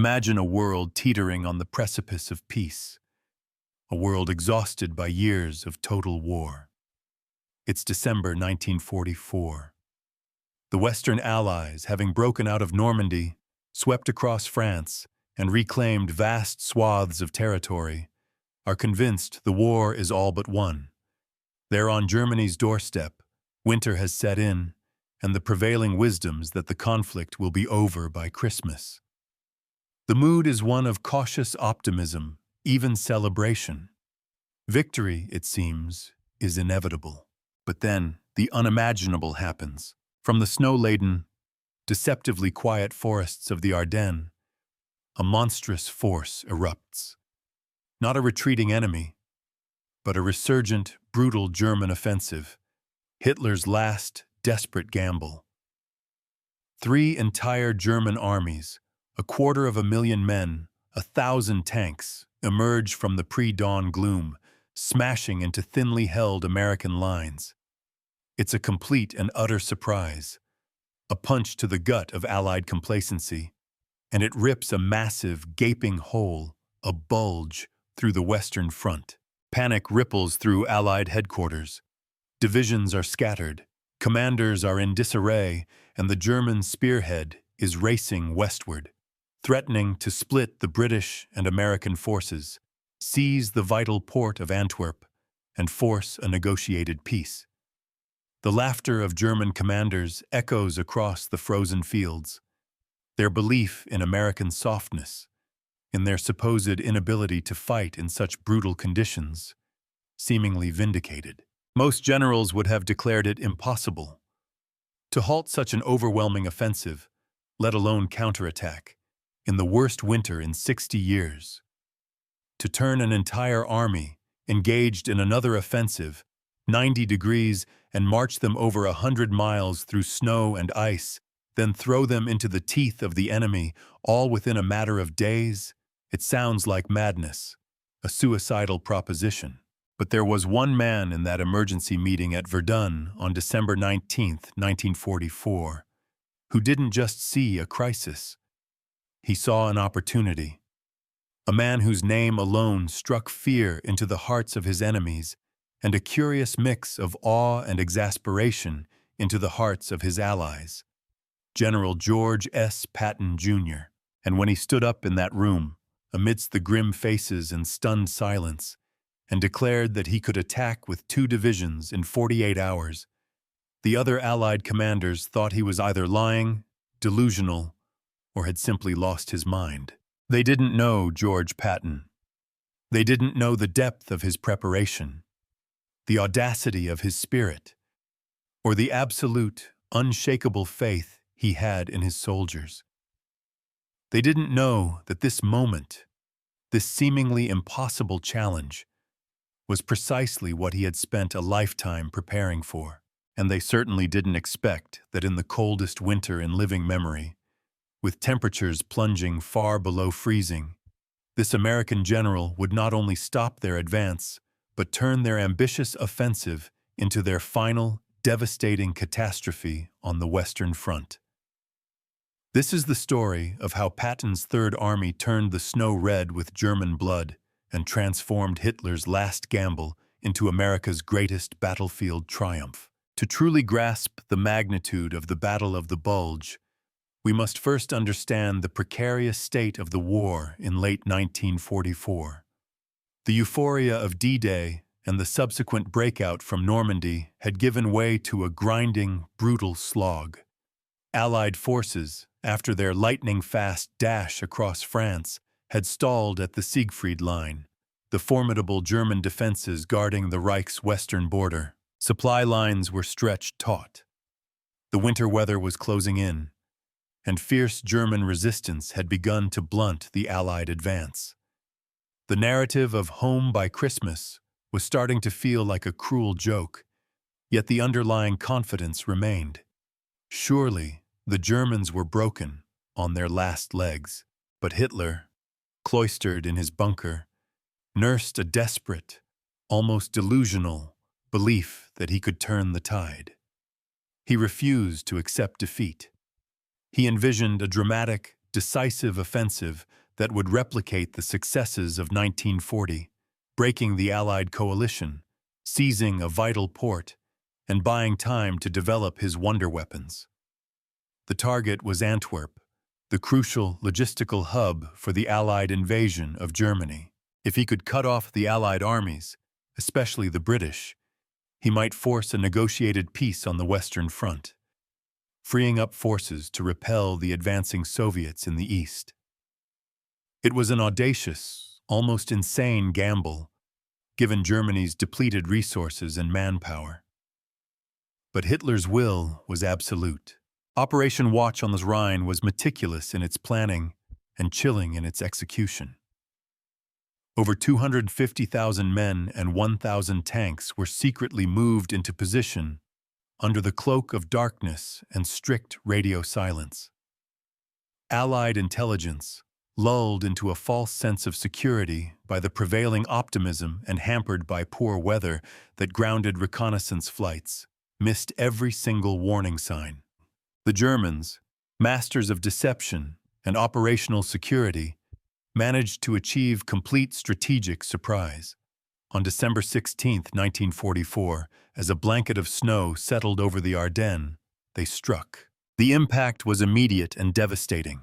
Imagine a world teetering on the precipice of peace, a world exhausted by years of total war. It's December 1944. The Western Allies, having broken out of Normandy, swept across France, and reclaimed vast swaths of territory, are convinced the war is all but won. They're on Germany's doorstep, winter has set in, and the prevailing wisdom's that the conflict will be over by Christmas. The mood is one of cautious optimism, even celebration. Victory, it seems, is inevitable. But then, the unimaginable happens. From the snow-laden, deceptively quiet forests of the Ardennes, a monstrous force erupts. Not a retreating enemy, but a resurgent, brutal German offensive, Hitler's last, desperate gamble. 3 entire German armies, 250,000 men, 1,000 tanks, emerge from the pre-dawn gloom, smashing into thinly held American lines. It's a complete and utter surprise, a punch to the gut of Allied complacency, and it rips a massive, gaping hole, a bulge, through the Western Front. Panic ripples through Allied headquarters. Divisions are scattered, commanders are in disarray, and the German spearhead is racing westward, threatening to split the British and American forces, seize the vital port of Antwerp, and force a negotiated peace. The laughter of German commanders echoes across the frozen fields. Their belief in American softness, in their supposed inability to fight in such brutal conditions, seemingly vindicated. Most generals would have declared it impossible to halt such an overwhelming offensive, let alone counterattack, in the worst winter in 60 years. To turn an entire army, engaged in another offensive, 90 degrees, and march them over 100 miles through snow and ice, then throw them into the teeth of the enemy, all within a matter of days, it sounds like madness, a suicidal proposition. But there was one man in that emergency meeting at Verdun on December 19, 1944, who didn't just see a crisis. He saw an opportunity. A man whose name alone struck fear into the hearts of his enemies and a curious mix of awe and exasperation into the hearts of his allies. General George S. Patton Jr. And when he stood up in that room, amidst the grim faces and stunned silence, and declared that he could attack with 2 divisions in 48 hours, the other Allied commanders thought he was either lying, delusional, or had simply lost his mind. They didn't know George Patton. They didn't know the depth of his preparation, the audacity of his spirit, or the absolute, unshakable faith he had in his soldiers. They didn't know that this moment, this seemingly impossible challenge, was precisely what he had spent a lifetime preparing for. And they certainly didn't expect that in the coldest winter in living memory, with temperatures plunging far below freezing, this American general would not only stop their advance, but turn their ambitious offensive into their final, devastating catastrophe on the Western Front. This is the story of how Patton's Third Army turned the snow red with German blood and transformed Hitler's last gamble into America's greatest battlefield triumph. To truly grasp the magnitude of the Battle of the Bulge, we must first understand the precarious state of the war in late 1944. The euphoria of D-Day and the subsequent breakout from Normandy had given way to a grinding, brutal slog. Allied forces, after their lightning-fast dash across France, had stalled at the Siegfried Line, the formidable German defenses guarding the Reich's western border. Supply lines were stretched taut. The winter weather was closing in, and fierce German resistance had begun to blunt the Allied advance. The narrative of home by Christmas was starting to feel like a cruel joke, yet the underlying confidence remained. Surely, the Germans were broken on their last legs, but Hitler, cloistered in his bunker, nursed a desperate, almost delusional belief that he could turn the tide. He refused to accept defeat. He envisioned a dramatic, decisive offensive that would replicate the successes of 1940, breaking the Allied coalition, seizing a vital port, and buying time to develop his wonder weapons. The target was Antwerp, the crucial logistical hub for the Allied invasion of Germany. If he could cut off the Allied armies, especially the British, he might force a negotiated peace on the Western Front, freeing up forces to repel the advancing Soviets in the East. It was an audacious, almost insane gamble, given Germany's depleted resources and manpower. But Hitler's will was absolute. Operation Watch on the Rhine was meticulous in its planning and chilling in its execution. Over 250,000 men and 1,000 tanks were secretly moved into position under the cloak of darkness and strict radio silence. Allied intelligence, lulled into a false sense of security by the prevailing optimism and hampered by poor weather that grounded reconnaissance flights, missed every single warning sign. The Germans, masters of deception and operational security, managed to achieve complete strategic surprise. On December 16, 1944, as a blanket of snow settled over the Ardennes, they struck. The impact was immediate and devastating.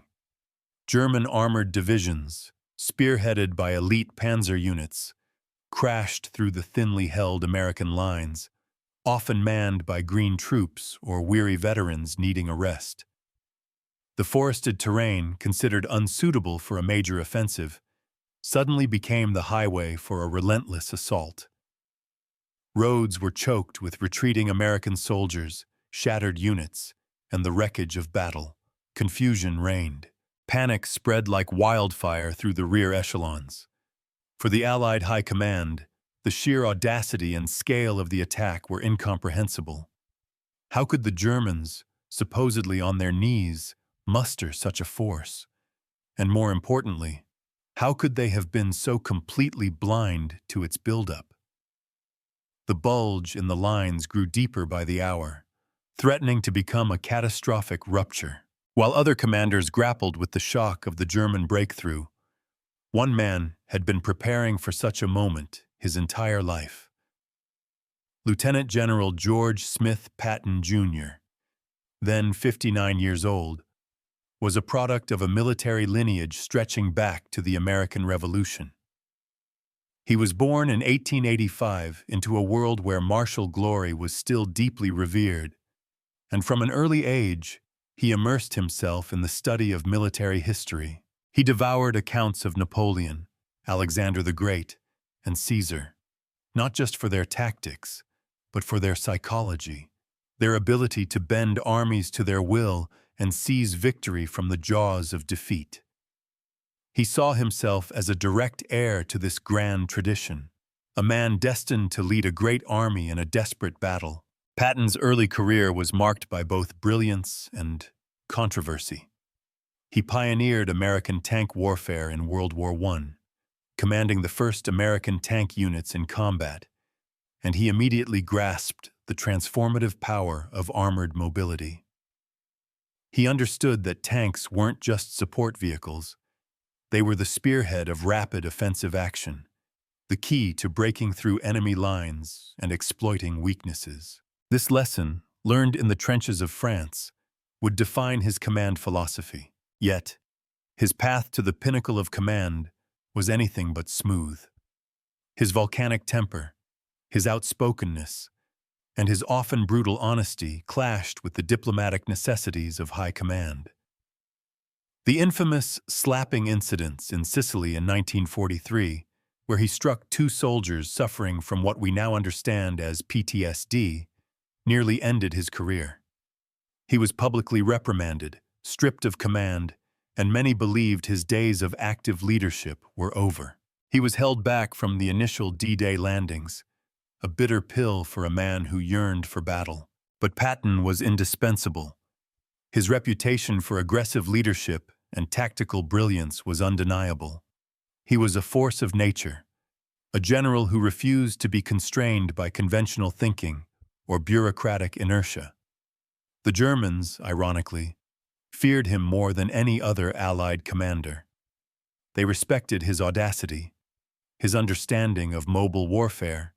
German armored divisions, spearheaded by elite panzer units, crashed through the thinly held American lines, often manned by green troops or weary veterans needing a rest. The forested terrain, considered unsuitable for a major offensive, suddenly became the highway for a relentless assault. Roads were choked with retreating American soldiers, shattered units, and the wreckage of battle. Confusion reigned. Panic spread like wildfire through the rear echelons. For the Allied High Command, the sheer audacity and scale of the attack were incomprehensible. How could the Germans, supposedly on their knees, muster such a force? And more importantly, how could they have been so completely blind to its buildup? The bulge in the lines grew deeper by the hour, threatening to become a catastrophic rupture. While other commanders grappled with the shock of the German breakthrough, one man had been preparing for such a moment his entire life. Lieutenant General George Smith Patton Jr., then 59 years old, was a product of a military lineage stretching back to the American Revolution. He was born in 1885 into a world where martial glory was still deeply revered, and from an early age, he immersed himself in the study of military history. He devoured accounts of Napoleon, Alexander the Great, and Caesar, not just for their tactics, but for their psychology, their ability to bend armies to their will and seize victory from the jaws of defeat. He saw himself as a direct heir to this grand tradition, a man destined to lead a great army in a desperate battle. Patton's early career was marked by both brilliance and controversy. He pioneered American tank warfare in World War I, commanding the first American tank units in combat, and he immediately grasped the transformative power of armored mobility. He understood that tanks weren't just support vehicles. They were the spearhead of rapid offensive action, the key to breaking through enemy lines and exploiting weaknesses. This lesson, learned in the trenches of France, would define his command philosophy. Yet, his path to the pinnacle of command was anything but smooth. His volcanic temper, his outspokenness, and his often brutal honesty clashed with the diplomatic necessities of high command. The infamous slapping incidents in Sicily in 1943, where he struck two soldiers suffering from what we now understand as PTSD, nearly ended his career. He was publicly reprimanded, stripped of command, and many believed his days of active leadership were over. He was held back from the initial D-Day landings, a bitter pill for a man who yearned for battle. But Patton was indispensable. His reputation for aggressive leadership and tactical brilliance was undeniable. He was a force of nature, a general who refused to be constrained by conventional thinking or bureaucratic inertia. The Germans, ironically, feared him more than any other Allied commander. They respected his audacity, his understanding of mobile warfare,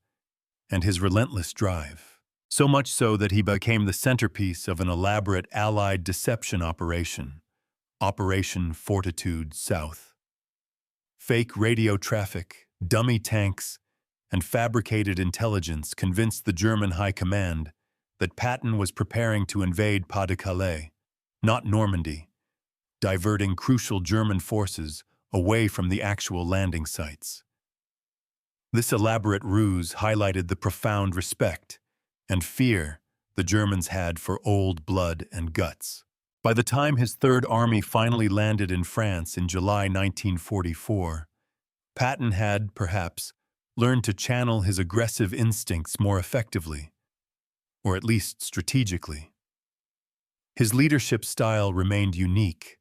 and his relentless drive. So much so that he became the centerpiece of an elaborate Allied deception operation, Operation Fortitude South. Fake radio traffic, dummy tanks, and fabricated intelligence convinced the German High Command that Patton was preparing to invade Pas-de-Calais, not Normandy, diverting crucial German forces away from the actual landing sites. This elaborate ruse highlighted the profound respect and fear the Germans had for old blood and guts. By the time his Third Army finally landed in France in July 1944, Patton had, perhaps, learned to channel his aggressive instincts more effectively, or at least strategically. His leadership style remained unique.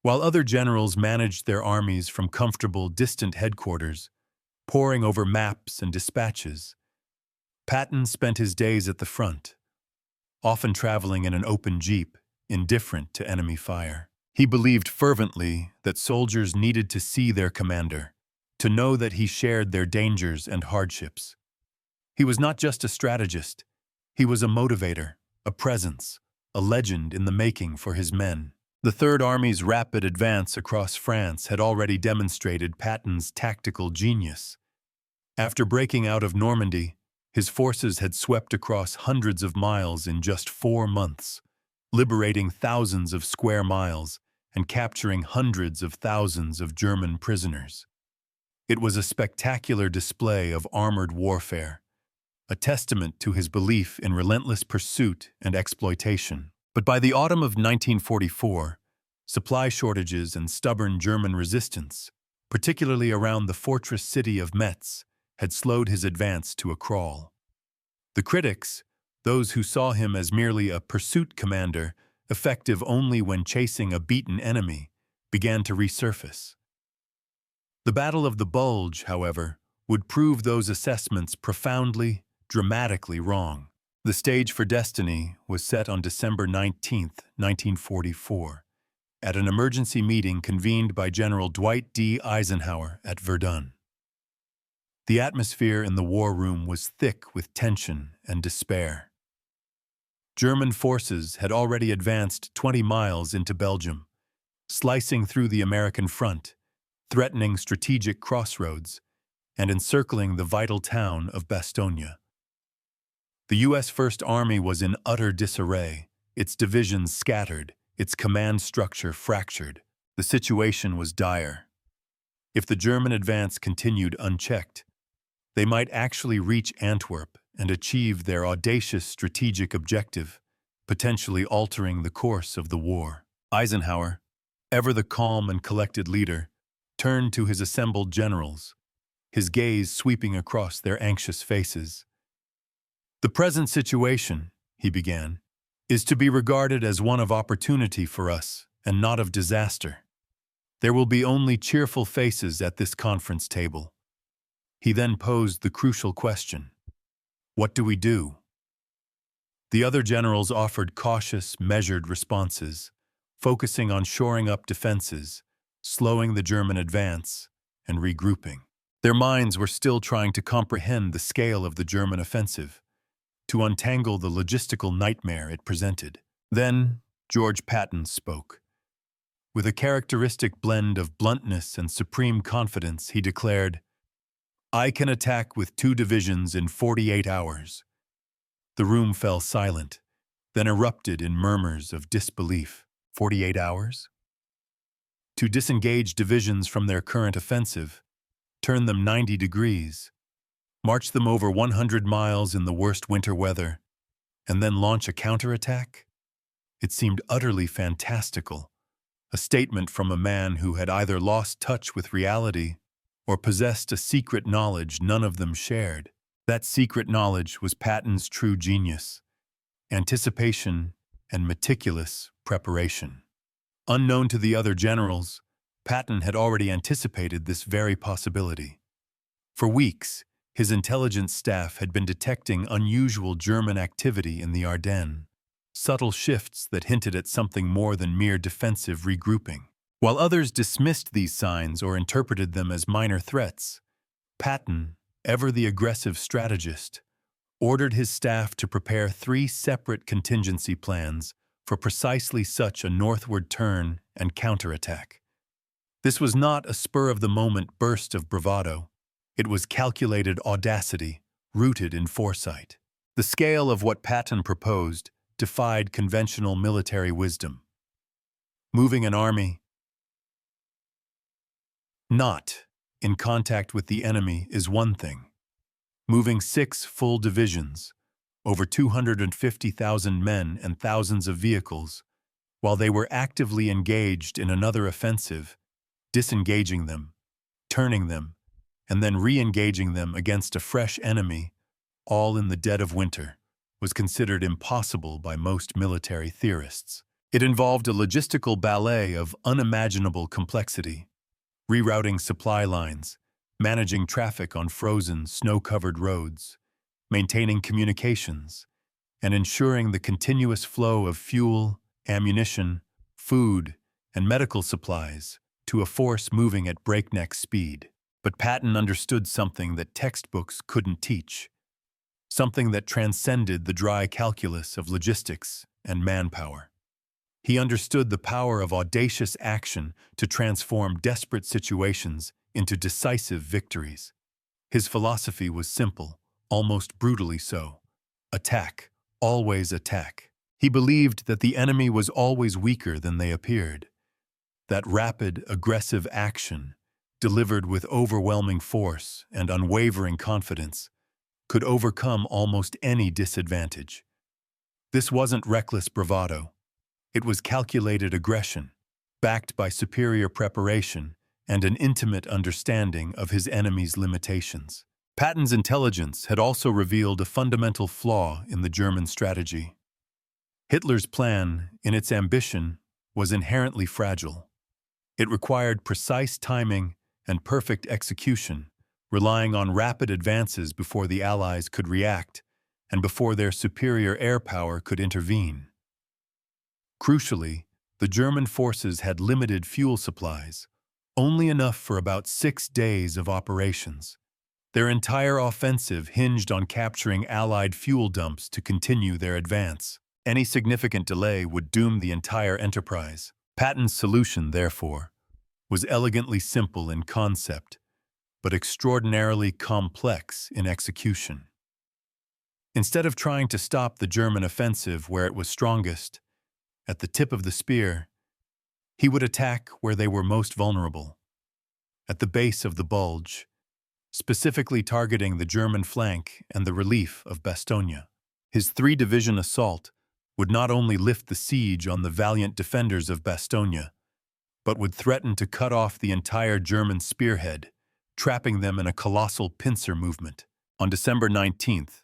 While other generals managed their armies from comfortable, distant headquarters, poring over maps and dispatches, Patton spent his days at the front, often traveling in an open jeep, indifferent to enemy fire. He believed fervently that soldiers needed to see their commander, to know that he shared their dangers and hardships. He was not just a strategist, he was a motivator, a presence, a legend in the making for his men. The Third Army's rapid advance across France had already demonstrated Patton's tactical genius. After breaking out of Normandy, his forces had swept across hundreds of miles in just 4 months, liberating thousands of square miles and capturing hundreds of thousands of German prisoners. It was a spectacular display of armored warfare, a testament to his belief in relentless pursuit and exploitation. But by the autumn of 1944, supply shortages and stubborn German resistance, particularly around the fortress city of Metz, had slowed his advance to a crawl. The critics, those who saw him as merely a pursuit commander, effective only when chasing a beaten enemy, began to resurface. The Battle of the Bulge, however, would prove those assessments profoundly, dramatically wrong. The stage for destiny was set on December 19, 1944, at an emergency meeting convened by General Dwight D. Eisenhower at Verdun. The atmosphere in the war room was thick with tension and despair. German forces had already advanced 20 miles into Belgium, slicing through the American front, threatening strategic crossroads, and encircling the vital town of Bastogne. The U.S. First Army was in utter disarray, its divisions scattered, its command structure fractured. The situation was dire. If the German advance continued unchecked, they might actually reach Antwerp and achieve their audacious strategic objective, potentially altering the course of the war. Eisenhower, ever the calm and collected leader, turned to his assembled generals, his gaze sweeping across their anxious faces. "The present situation," he began, "is to be regarded as one of opportunity for us and not of disaster. There will be only cheerful faces at this conference table." He then posed the crucial question: what do we do? The other generals offered cautious, measured responses, focusing on shoring up defenses, slowing the German advance, and regrouping. Their minds were still trying to comprehend the scale of the German offensive, to untangle the logistical nightmare it presented. Then George Patton spoke. With a characteristic blend of bluntness and supreme confidence, he declared, "I can attack with 2 divisions in 48 hours. The room fell silent, then erupted in murmurs of disbelief. 48 hours? To disengage divisions from their current offensive, turn them 90 degrees, march them over 100 miles in the worst winter weather, and then launch a counterattack? It seemed utterly fantastical, a statement from a man who had either lost touch with reality or possessed a secret knowledge none of them shared. That secret knowledge was Patton's true genius: anticipation and meticulous preparation. Unknown to the other generals, Patton had already anticipated this very possibility. For weeks, his intelligence staff had been detecting unusual German activity in the Ardennes, subtle shifts that hinted at something more than mere defensive regrouping. While others dismissed these signs or interpreted them as minor threats, Patton, ever the aggressive strategist, ordered his staff to prepare 3 separate contingency plans for precisely such a northward turn and counterattack. This was not a spur-of-the-moment burst of bravado. It was calculated audacity, rooted in foresight. The scale of what Patton proposed defied conventional military wisdom. Moving an army not in contact with the enemy is one thing. Moving 6 full divisions, over 250,000 men and thousands of vehicles, while they were actively engaged in another offensive, disengaging them, turning them, and then re-engaging them against a fresh enemy, all in the dead of winter, was considered impossible by most military theorists. It involved a logistical ballet of unimaginable complexity, rerouting supply lines, managing traffic on frozen, snow-covered roads, maintaining communications, and ensuring the continuous flow of fuel, ammunition, food, and medical supplies to a force moving at breakneck speed. But Patton understood something that textbooks couldn't teach, something that transcended the dry calculus of logistics and manpower. He understood the power of audacious action to transform desperate situations into decisive victories. His philosophy was simple, almost brutally so. Attack, always attack. He believed that the enemy was always weaker than they appeared. That rapid, aggressive action, delivered with overwhelming force and unwavering confidence, could overcome almost any disadvantage. This wasn't reckless bravado. It was calculated aggression, backed by superior preparation and an intimate understanding of his enemy's limitations. Patton's intelligence had also revealed a fundamental flaw in the German strategy. Hitler's plan, in its ambition, was inherently fragile. It required precise timing and perfect execution, relying on rapid advances before the Allies could react and before their superior air power could intervene. Crucially, the German forces had limited fuel supplies, only enough for about 6 days of operations. Their entire offensive hinged on capturing Allied fuel dumps to continue their advance. Any significant delay would doom the entire enterprise. Patton's solution, therefore, was elegantly simple in concept, but extraordinarily complex in execution. Instead of trying to stop the German offensive where it was strongest, at the tip of the spear, he would attack where they were most vulnerable, at the base of the Bulge, specifically targeting the German flank and the relief of Bastogne. His 3-division assault would not only lift the siege on the valiant defenders of Bastogne, but would threaten to cut off the entire German spearhead, trapping them in a colossal pincer movement. On December 19th,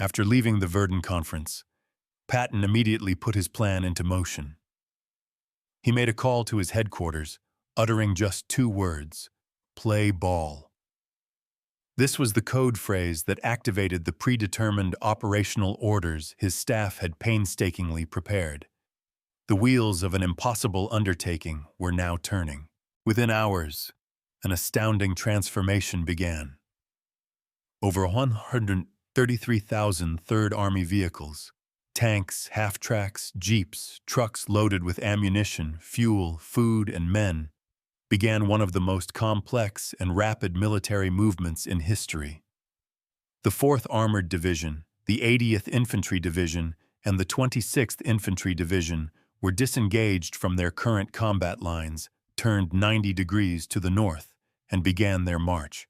after leaving the Verdun Conference, Patton immediately put his plan into motion. He made a call to his headquarters, uttering just 2 words: play ball. This was the code phrase that activated the predetermined operational orders his staff had painstakingly prepared. The wheels of an impossible undertaking were now turning. Within hours, an astounding transformation began. Over 133,000 Third Army vehicles, tanks, half-tracks, jeeps, trucks loaded with ammunition, fuel, food, and men, began one of the most complex and rapid military movements in history. The 4th Armored Division, the 80th Infantry Division, and the 26th Infantry Division were disengaged from their current combat lines, turned 90 degrees to the north, and began their march.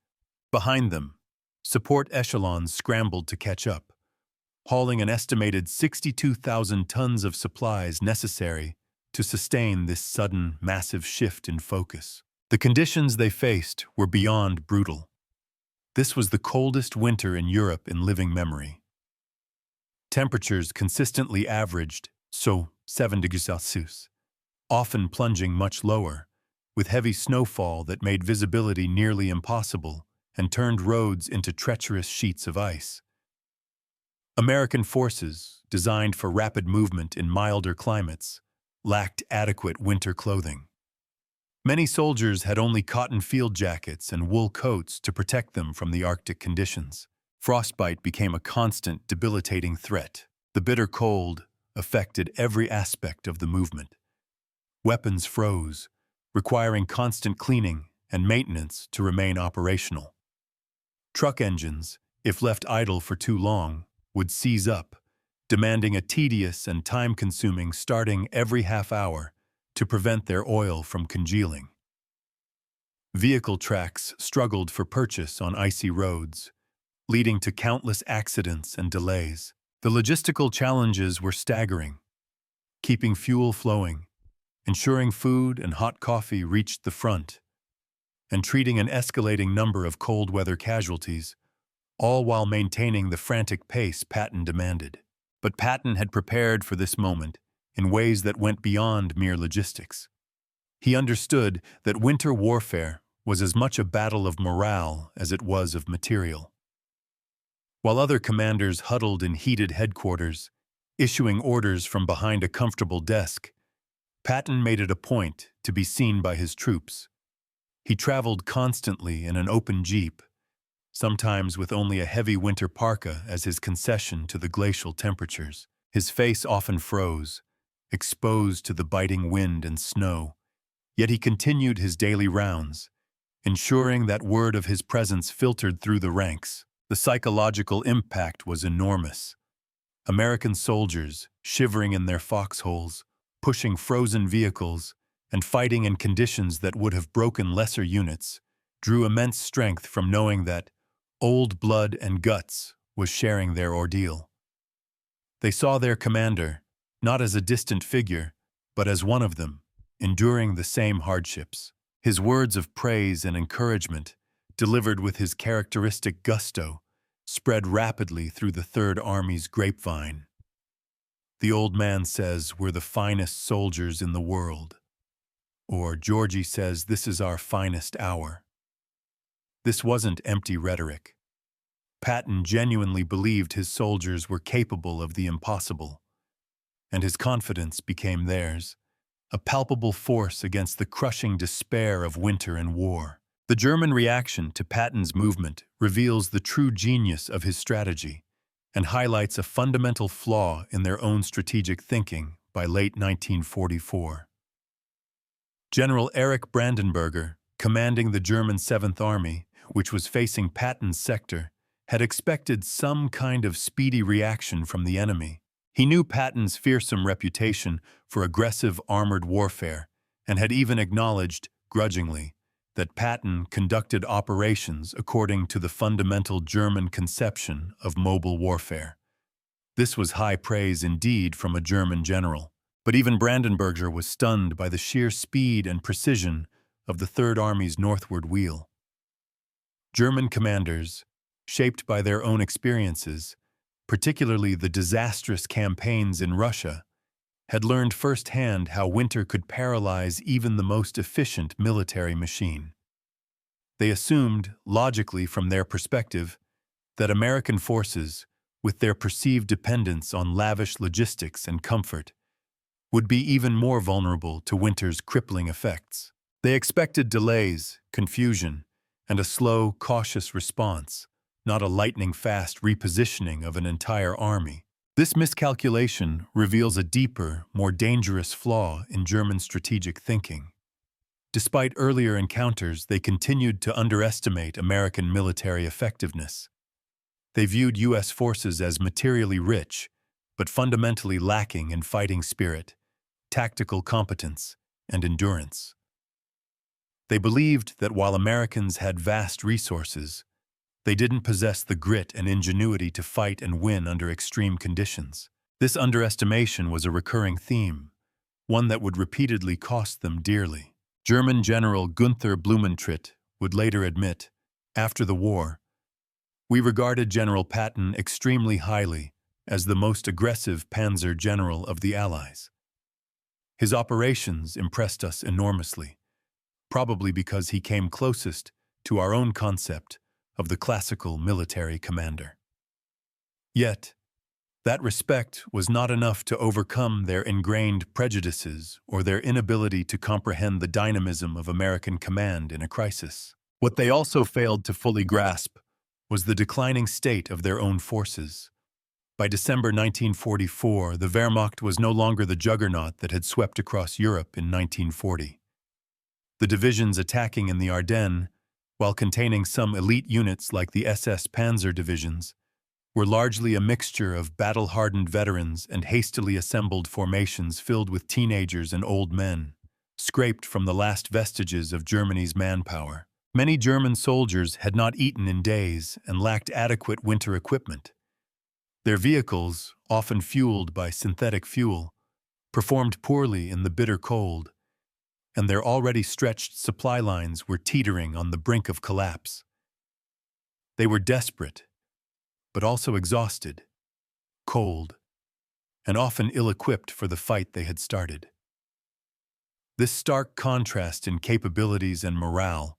Behind them, support echelons scrambled to catch up, hauling an estimated 62,000 tons of supplies necessary to sustain this sudden, massive shift in focus. The conditions they faced were beyond brutal. This was the coldest winter in Europe in living memory. Temperatures consistently averaged, 7 degrees Celsius, often plunging much lower, with heavy snowfall that made visibility nearly impossible and turned roads into treacherous sheets of ice. American forces, designed for rapid movement in milder climates, lacked adequate winter clothing. Many soldiers had only cotton field jackets and wool coats to protect them from the Arctic conditions. Frostbite became a constant, debilitating threat. The bitter cold affected every aspect of the movement. Weapons froze, requiring constant cleaning and maintenance to remain operational. Truck engines, if left idle for too long, would seize up, demanding a tedious and time-consuming starting every half hour to prevent their oil from congealing. Vehicle tracks struggled for purchase on icy roads, leading to countless accidents and delays. The logistical challenges were staggering. Keeping fuel flowing, ensuring food and hot coffee reached the front, and treating an escalating number of cold weather casualties, all while maintaining the frantic pace Patton demanded. But Patton had prepared for this moment in ways that went beyond mere logistics. He understood that winter warfare was as much a battle of morale as it was of material. While other commanders huddled in heated headquarters, issuing orders from behind a comfortable desk, Patton made it a point to be seen by his troops. He traveled constantly in an open jeep, sometimes with only a heavy winter parka as his concession to the glacial temperatures. His face often froze, exposed to the biting wind and snow, yet he continued his daily rounds, ensuring that word of his presence filtered through the ranks. The psychological impact was enormous. American soldiers, shivering in their foxholes, pushing frozen vehicles, and fighting in conditions that would have broken lesser units, drew immense strength from knowing that old blood and guts was sharing their ordeal. They saw their commander, not as a distant figure, but as one of them, enduring the same hardships. His words of praise and encouragement, delivered with his characteristic gusto, spread rapidly through the Third Army's grapevine. The old man says we're the finest soldiers in the world. Or Georgie says this is our finest hour. This wasn't empty rhetoric. Patton genuinely believed his soldiers were capable of the impossible, and his confidence became theirs, a palpable force against the crushing despair of winter and war. The German reaction to Patton's movement reveals the true genius of his strategy and highlights a fundamental flaw in their own strategic thinking by late 1944. General Erich Brandenberger, commanding the German 7th Army, which was facing Patton's sector, had expected some kind of speedy reaction from the enemy. He knew Patton's fearsome reputation for aggressive armored warfare and had even acknowledged, grudgingly, that Patton conducted operations according to the fundamental German conception of mobile warfare. This was high praise indeed from a German general, but even Brandenberger was stunned by the sheer speed and precision of the Third Army's northward wheel. German commanders, shaped by their own experiences, particularly the disastrous campaigns in Russia, had learned firsthand how winter could paralyze even the most efficient military machine. They assumed, logically from their perspective, that American forces, with their perceived dependence on lavish logistics and comfort, would be even more vulnerable to winter's crippling effects. They expected delays, confusion, and a slow, cautious response, not a lightning-fast repositioning of an entire army. This miscalculation reveals a deeper, more dangerous flaw in German strategic thinking. Despite earlier encounters, they continued to underestimate American military effectiveness. They viewed U.S. forces as materially rich, but fundamentally lacking in fighting spirit, tactical competence, and endurance. They believed that while Americans had vast resources, they didn't possess the grit and ingenuity to fight and win under extreme conditions. This underestimation was a recurring theme, one that would repeatedly cost them dearly. German General Günther Blumentritt would later admit, after the war, "We regarded General Patton extremely highly as the most aggressive panzer general of the Allies. His operations impressed us enormously, probably because he came closest to our own concept of the classical military commander." Yet, That respect was not enough to overcome their ingrained prejudices or their inability to comprehend the dynamism of American command in a crisis. What they also failed to fully grasp was the declining state of their own forces. By December 1944, the Wehrmacht was no longer the juggernaut that had swept across Europe in 1940. The divisions attacking in the Ardennes, while containing some elite units like the SS Panzer divisions, were largely a mixture of battle-hardened veterans and hastily assembled formations filled with teenagers and old men, scraped from the last vestiges of Germany's manpower. Many German soldiers had not eaten in days and lacked adequate winter equipment. Their vehicles, often fueled by synthetic fuel, performed poorly in the bitter cold, and their already stretched supply lines were teetering on the brink of collapse. They were desperate, but also exhausted, cold, and often ill-equipped for the fight they had started. This stark contrast in capabilities and morale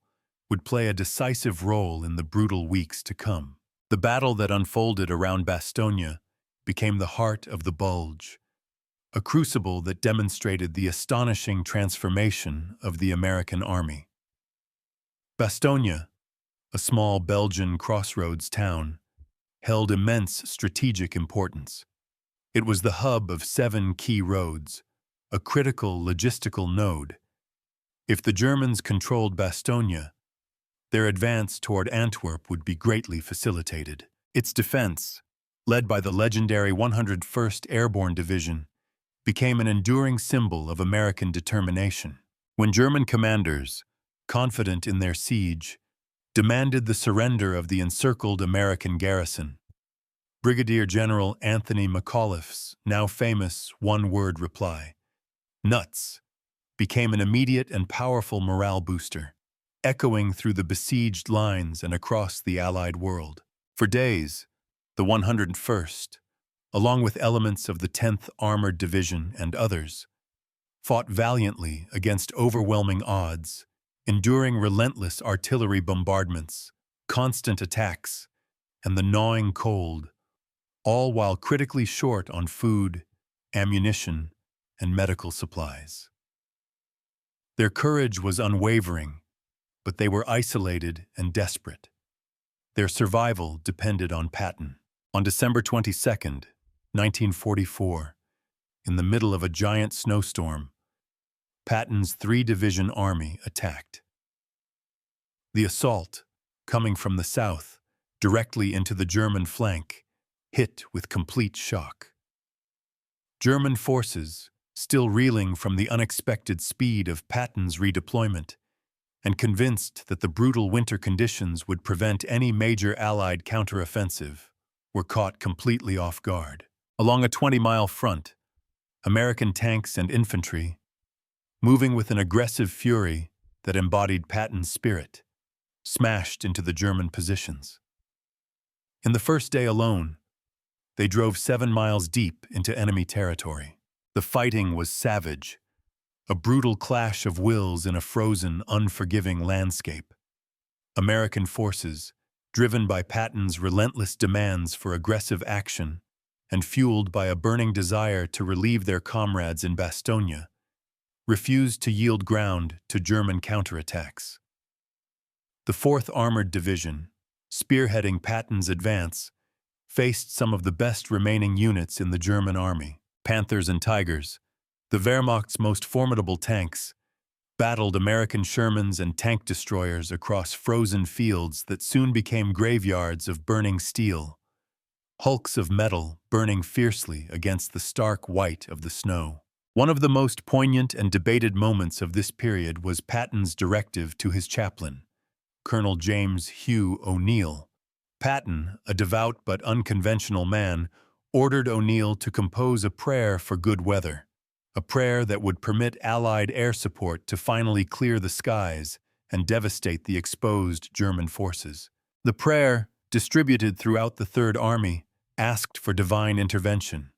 would play a decisive role in the brutal weeks to come. The battle that unfolded around Bastogne became the heart of the Bulge, a crucible that demonstrated the astonishing transformation of the American army. Bastogne, a small Belgian crossroads town, held immense strategic importance. It was the hub of 7 key roads, a critical logistical node. If the Germans controlled Bastogne, their advance toward Antwerp would be greatly facilitated. Its defense, led by the legendary 101st Airborne Division, became an enduring symbol of American determination. When German commanders, confident in their siege, demanded the surrender of the encircled American garrison, Brigadier General Anthony McAuliffe's now famous one-word reply, "Nuts," became an immediate and powerful morale booster, echoing through the besieged lines and across the Allied world. For days, the 101st, along with elements of the 10th Armored Division and others, fought valiantly against overwhelming odds, enduring relentless artillery bombardments, constant attacks, and the gnawing cold, all while critically short on food, ammunition, and medical supplies. Their courage was unwavering, but they were isolated and desperate. Their survival depended on Patton. On December 22, 1944, in the middle of a giant snowstorm, Patton's 3-division army attacked. The assault, coming from the south, directly into the German flank, hit with complete shock. German forces, still reeling from the unexpected speed of Patton's redeployment, and convinced that the brutal winter conditions would prevent any major Allied counteroffensive, were caught completely off guard. Along a 20-mile front, American tanks and infantry, moving with an aggressive fury that embodied Patton's spirit, smashed into the German positions. In the first day alone, they drove 7 miles deep into enemy territory. The fighting was savage, a brutal clash of wills in a frozen, unforgiving landscape. American forces, driven by Patton's relentless demands for aggressive action and fueled by a burning desire to relieve their comrades in Bastogne, refused to yield ground to German counterattacks. The 4th Armored Division, spearheading Patton's advance, faced some of the best remaining units in the German army. Panthers and Tigers, the Wehrmacht's most formidable tanks, battled American Shermans and tank destroyers across frozen fields that soon became graveyards of burning steel, hulks of metal burning fiercely against the stark white of the snow. One of the most poignant and debated moments of this period was Patton's directive to his chaplain, Colonel James Hugh O'Neill. Patton, a devout but unconventional man, ordered O'Neill to compose a prayer for good weather, a prayer that would permit Allied air support to finally clear the skies and devastate the exposed German forces. The prayer, distributed throughout the Third Army, asked for divine intervention.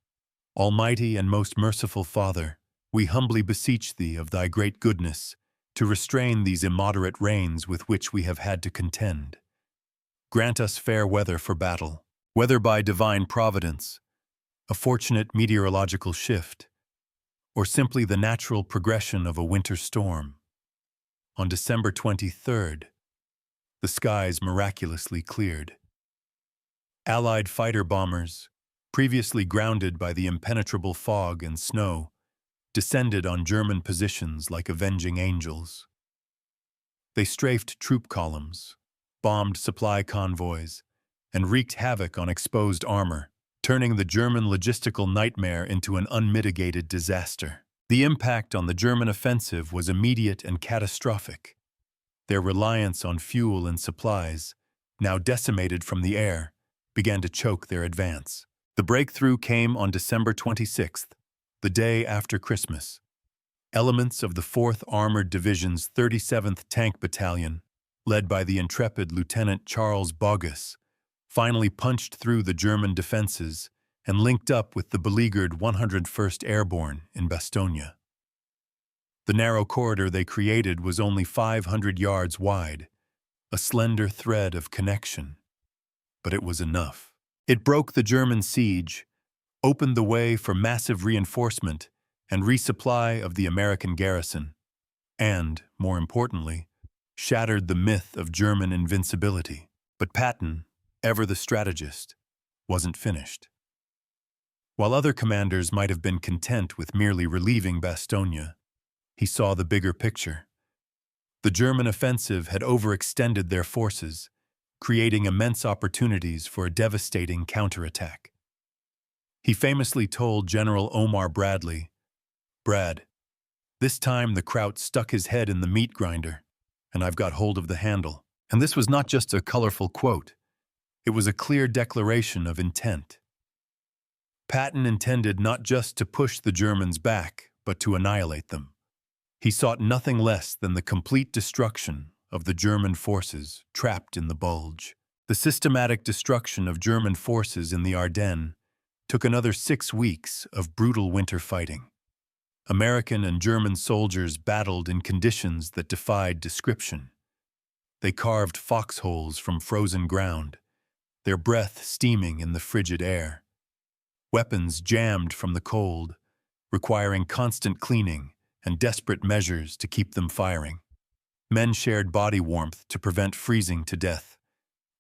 Almighty and most merciful Father, we humbly beseech Thee of Thy great goodness to restrain these immoderate rains with which we have had to contend. Grant us fair weather for battle, whether by divine providence, a fortunate meteorological shift, or simply the natural progression of a winter storm. On December 23rd, the skies miraculously cleared. Allied fighter bombers, previously grounded by the impenetrable fog and snow, descended on German positions like avenging angels. They strafed troop columns, bombed supply convoys, and wreaked havoc on exposed armor, turning the German logistical nightmare into an unmitigated disaster. The impact on the German offensive was immediate and catastrophic. Their reliance on fuel and supplies, now decimated from the air, began to choke their advance. The breakthrough came on December 26th, the day after Christmas. Elements of the 4th Armored Division's 37th Tank Battalion, led by the intrepid Lieutenant Charles Bogus, finally punched through the German defenses and linked up with the beleaguered 101st Airborne in Bastogne. The narrow corridor they created was only 500 yards wide, a slender thread of connection. But it was enough. It broke the German siege, opened the way for massive reinforcement and resupply of the American garrison, and, more importantly, shattered the myth of German invincibility. But Patton, ever the strategist, wasn't finished. While other commanders might have been content with merely relieving Bastogne, he saw the bigger picture. The German offensive had overextended their forces, creating immense opportunities for a devastating counterattack. He famously told General Omar Bradley, "Brad, this time the Kraut stuck his head in the meat grinder, and I've got hold of the handle." And this was not just a colorful quote. It was a clear declaration of intent. Patton intended not just to push the Germans back, but to annihilate them. He sought nothing less than the complete destruction of the German forces trapped in the Bulge. The systematic destruction of German forces in the Ardennes took another 6 weeks of brutal winter fighting. American and German soldiers battled in conditions that defied description. They carved foxholes from frozen ground, their breath steaming in the frigid air. Weapons jammed from the cold, requiring constant cleaning and desperate measures to keep them firing. Men shared body warmth to prevent freezing to death,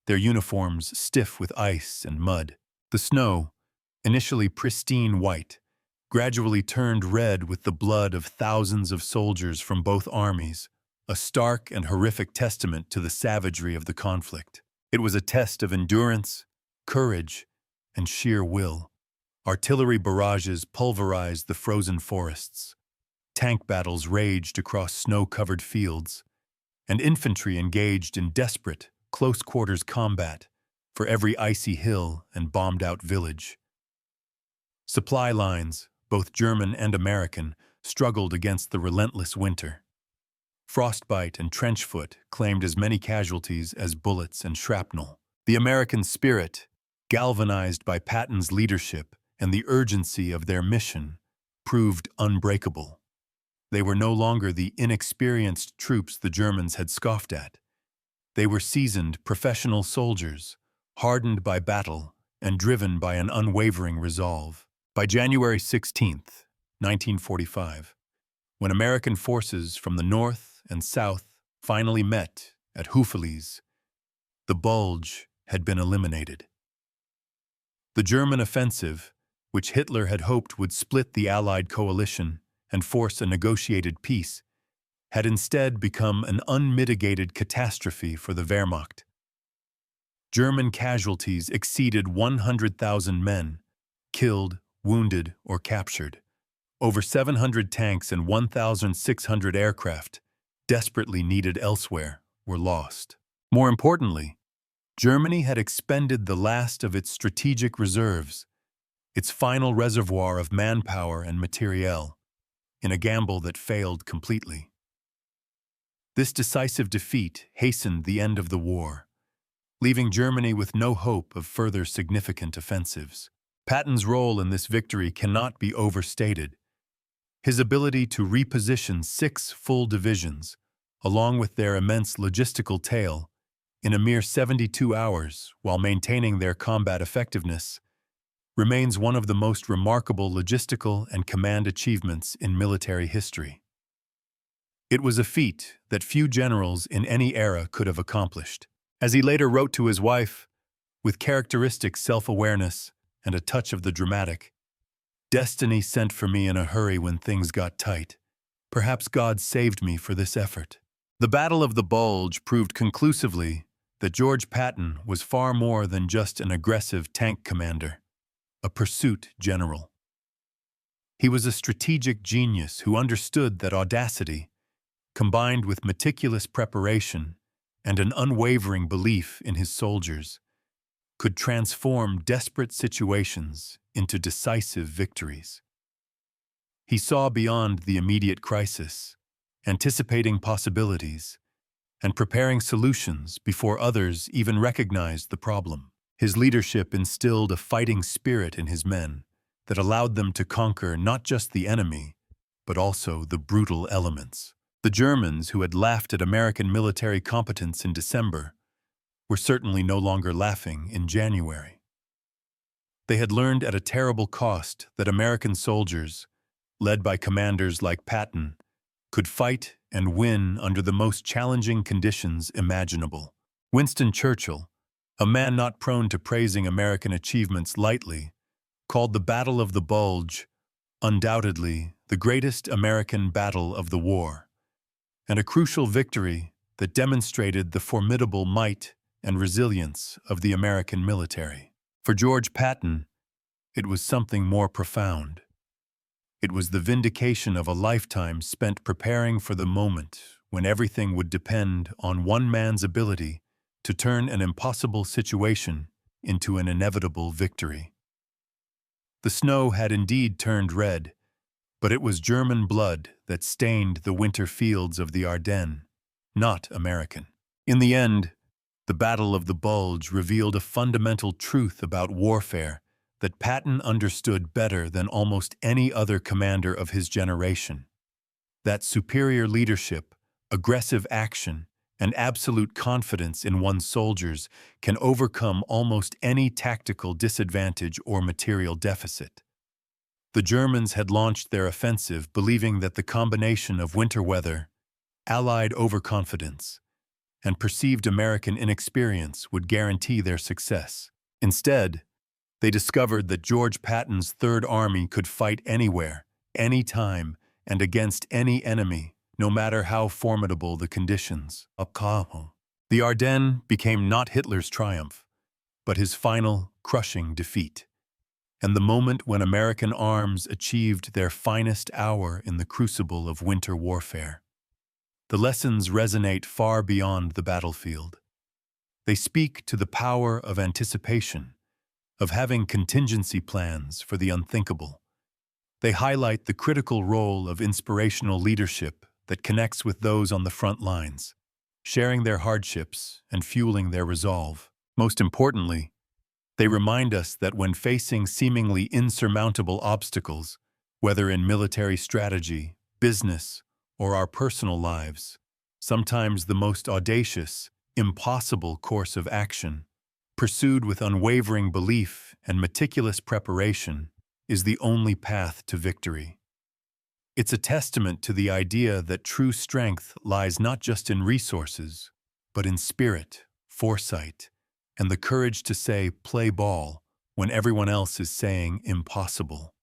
their uniforms stiff with ice and mud. The snow, initially pristine white, gradually turned red with the blood of thousands of soldiers from both armies, a stark and horrific testament to the savagery of the conflict. It was a test of endurance, courage, and sheer will. Artillery barrages pulverized the frozen forests. Tank battles raged across snow-covered fields, and infantry engaged in desperate, close-quarters combat for every icy hill and bombed-out village. Supply lines, both German and American, struggled against the relentless winter. Frostbite and trench foot claimed as many casualties as bullets and shrapnel. The American spirit, galvanized by Patton's leadership and the urgency of their mission, proved unbreakable. They were no longer the inexperienced troops the Germans had scoffed at. They were seasoned professional soldiers, hardened by battle and driven by an unwavering resolve. By January 16, 1945, when American forces from the north and south finally met at Houffalize, the Bulge had been eliminated. The German offensive, which Hitler had hoped would split the Allied coalition and force a negotiated peace, had instead become an unmitigated catastrophe for the Wehrmacht. German casualties exceeded 100,000 men, killed, wounded, or captured. Over 700 tanks and 1,600 aircraft, desperately needed elsewhere, were lost. More importantly, Germany had expended the last of its strategic reserves, its final reservoir of manpower and materiel, in a gamble that failed completely. This decisive defeat hastened the end of the war, leaving Germany with no hope of further significant offensives. Patton's role in this victory cannot be overstated. His ability to reposition 6 full divisions, along with their immense logistical tail, in a mere 72 hours while maintaining their combat effectiveness, remains one of the most remarkable logistical and command achievements in military history. It was a feat that few generals in any era could have accomplished. As he later wrote to his wife, with characteristic self-awareness and a touch of the dramatic, "Destiny sent for me in a hurry when things got tight. Perhaps God saved me for this effort." The Battle of the Bulge proved conclusively that George Patton was far more than just an aggressive tank commander, a pursuit general. He was a strategic genius who understood that audacity, combined with meticulous preparation and an unwavering belief in his soldiers, could transform desperate situations into decisive victories. He saw beyond the immediate crisis, anticipating possibilities and preparing solutions before others even recognized the problem. His leadership instilled a fighting spirit in his men that allowed them to conquer not just the enemy, but also the brutal elements. The Germans, who had laughed at American military competence in December, were certainly no longer laughing in January. They had learned at a terrible cost that American soldiers, led by commanders like Patton, could fight and win under the most challenging conditions imaginable. Winston Churchill, a man not prone to praising American achievements lightly, called the Battle of the Bulge undoubtedly the greatest American battle of the war, and a crucial victory that demonstrated the formidable might and resilience of the American military. For George Patton, it was something more profound. It was the vindication of a lifetime spent preparing for the moment when everything would depend on one man's ability to turn an impossible situation into an inevitable victory. The snow had indeed turned red, but it was German blood that stained the winter fields of the Ardennes, not American. In the end, the Battle of the Bulge revealed a fundamental truth about warfare that Patton understood better than almost any other commander of his generation: that superior leadership, aggressive action, and absolute confidence in one's soldiers can overcome almost any tactical disadvantage or material deficit. The Germans had launched their offensive believing that the combination of winter weather, Allied overconfidence, and perceived American inexperience would guarantee their success. Instead, they discovered that George Patton's Third Army could fight anywhere, anytime, and against any enemy, no matter how formidable the conditions. The Ardennes became not Hitler's triumph, but his final, crushing defeat, and the moment when American arms achieved their finest hour in the crucible of winter warfare. The lessons resonate far beyond the battlefield. They speak to the power of anticipation, of having contingency plans for the unthinkable. They highlight the critical role of inspirational leadership that connects with those on the front lines, sharing their hardships and fueling their resolve. Most importantly, they remind us that when facing seemingly insurmountable obstacles, whether in military strategy, business, or our personal lives, sometimes the most audacious, impossible course of action, pursued with unwavering belief and meticulous preparation, is the only path to victory. It's a testament to the idea that true strength lies not just in resources, but in spirit, foresight, and the courage to say, "play ball," when everyone else is saying, "impossible."